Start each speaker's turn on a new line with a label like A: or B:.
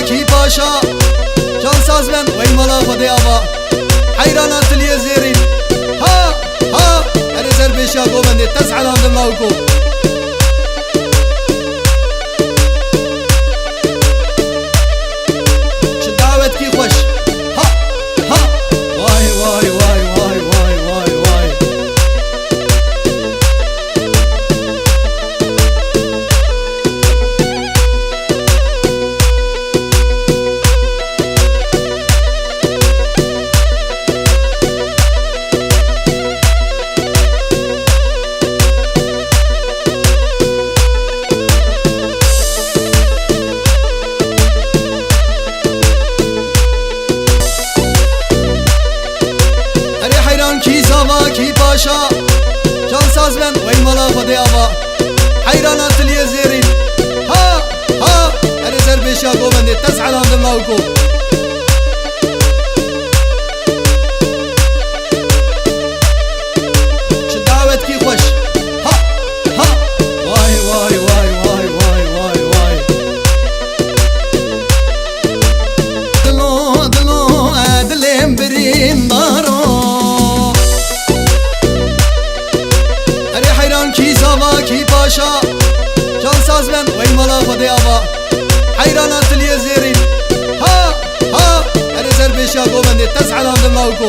A: کی پاشا جان ساز من وی ملا خدای آبا حیرانات لیه زیرین ها ها اری زر بیشا گو بنده تسعال آندم لاوکو شداوت کی خوش ها ها وای وای وای وای وای وای وای کی زاوا کی پاشا جان ساز من وی ملا خدای آبا حیرانات لیه زیرین ها ها اری زر بیشا گو بنده تسعال آندم لاوکو شداوت کی خوش ها ها وای وای وای وای وای وای وای دلو دلو دلم برین دارو کی زاوا کی پاشا جان ساز من وی ملا خدای آبا حیرانات لیه زیرین ها ها اری زر بیشا گو بنده تسعال آندم لاوکو